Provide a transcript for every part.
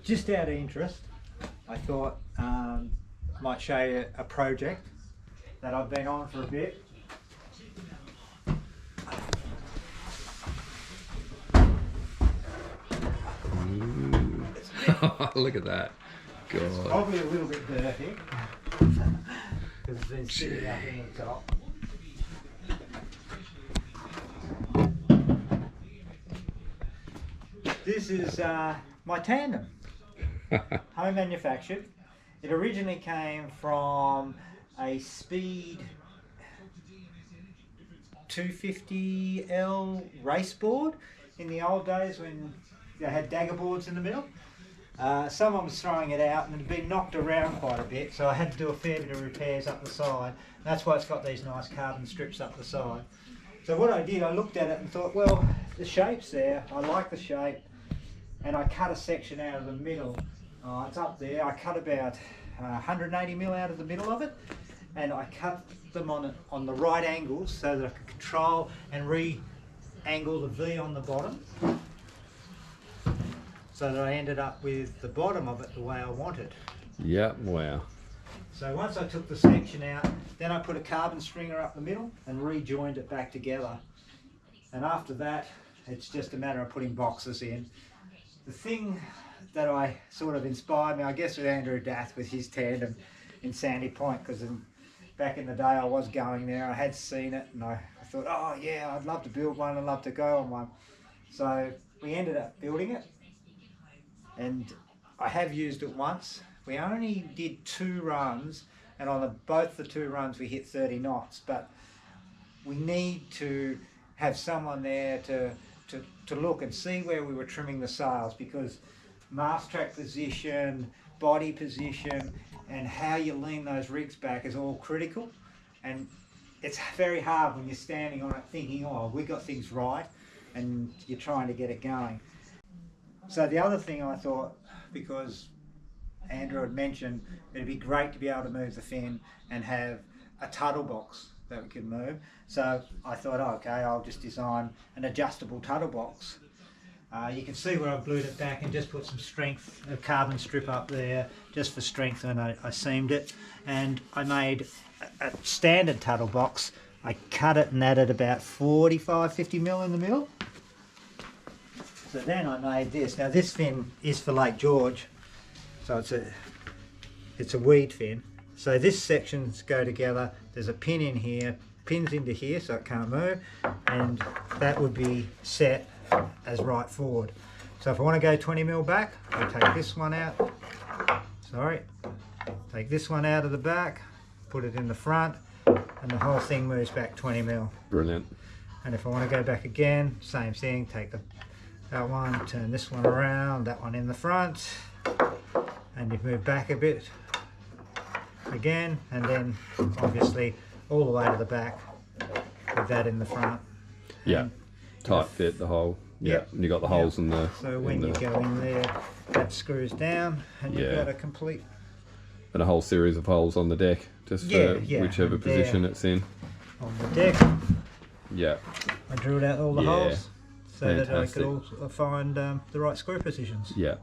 just out of interest, I thought I might show you a project that I've been on for a bit. Look at that. God. It's probably a little bit dirty because it's been sitting up in the top. This is my tandem, home manufactured. It originally came from a Speed 250L race board in the old days when they had dagger boards in the middle. Someone was throwing it out and it had been knocked around quite a bit, so I had to do a fair bit of repairs up the side. That's why it's got these nice carbon strips up the side. So what I did, I looked at it and thought, well, the shape's there, I like the shape, and I cut a section out of the middle. It's up there. I cut about 180mm out of the middle of it, and I cut them on the right angles so that I could control and re-angle the V on the bottom, so that I ended up with the bottom of it the way I wanted. Yeah, wow. So once I took the section out, then I put a carbon stringer up the middle and rejoined it back together. And after that, it's just a matter of putting boxes in. The thing that I sort of inspired me, I guess, with Andrew Dath with his tandem in Sandy Point, because back in the day I was going there, I had seen it, and I thought, oh yeah, I'd love to build one, I'd love to go on one. So we ended up building it, and I have used it once. We only did 2 runs, and on both the 2 runs we hit 30 knots, but we need to have someone there to look and see where we were trimming the sails, because mast track position, body position, and how you lean those rigs back is all critical. And it's very hard when you're standing on it thinking, oh, we got things right, and you're trying to get it going. So the other thing I thought, because Andrew had mentioned it'd be great to be able to move the fin and have a tuttle box that we could move. So I thought, oh, okay, I'll just design an adjustable tuttle box. You can see where I've glued it back and just put some strength, a carbon strip up there just for strength, and I seamed it. And I made a standard tuttle box. I cut it and added about 45–50mm in the middle. So then I made this. Now this fin is for Lake George, so it's a weed fin. So this sections go together. There's a pin in here, pins into here so it can't move, and that would be set as right forward. So if I want to go 20mm back, I take this one out. Sorry, take this one out of the back, put it in the front, and the whole thing moves back 20mm. Brilliant. And if I want to go back again, same thing. Take that one, turn this one around, that one in the front, and you move back a bit again, and then obviously all the way to the back with that in the front. Yeah, and tight fit the hole. Yeah, and you got the holes in the. So when you go in there, that screws down, and you've got a complete. And a whole series of holes on the deck, just for whichever position it's in. On the deck. Yeah. I drilled out all the holes so Fantastic. that I could all find the right screw positions. Yeah.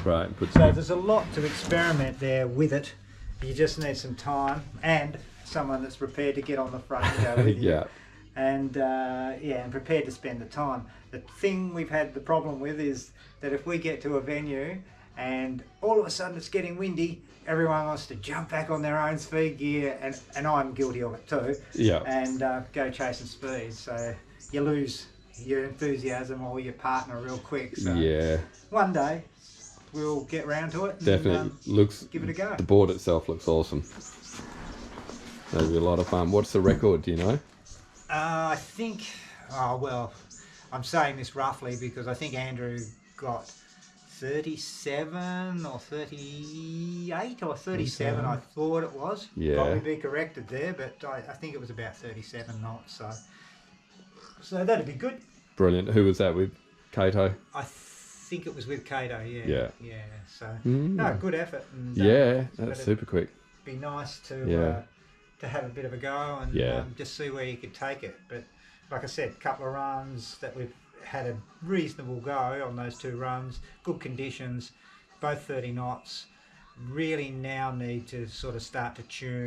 Right. So there's a lot to experiment there with it. You just need some time and someone that's prepared to get on the front and go with you. Yeah. And and prepared to spend the time. The thing we've had the problem with is that if we get to a venue and all of a sudden it's getting windy, everyone wants to jump back on their own speed gear, and I'm guilty of it too. Yeah. And go chasing speed, so you lose your enthusiasm or your partner real quick. So yeah. One day we'll get round to it. And, Definitely give it a go. The board itself looks awesome. That'll be a lot of fun. What's the record? Do you know? I think. Oh well, I'm saying this roughly because I think Andrew got 37 or 38 or 37. I thought it was. Yeah. Probably be corrected there, but I think it was about 37 knots. So that'd be good. Brilliant. Who was that with? Kato? I think it was with Kato. Yeah. Yeah. So no, good effort. And, that's super quick. Be nice to have a bit of a go and just see where you could take it. But like I said, a couple of runs that we've had a reasonable go on those 2 runs, good conditions, both 30 knots. Really now need to sort of start to tune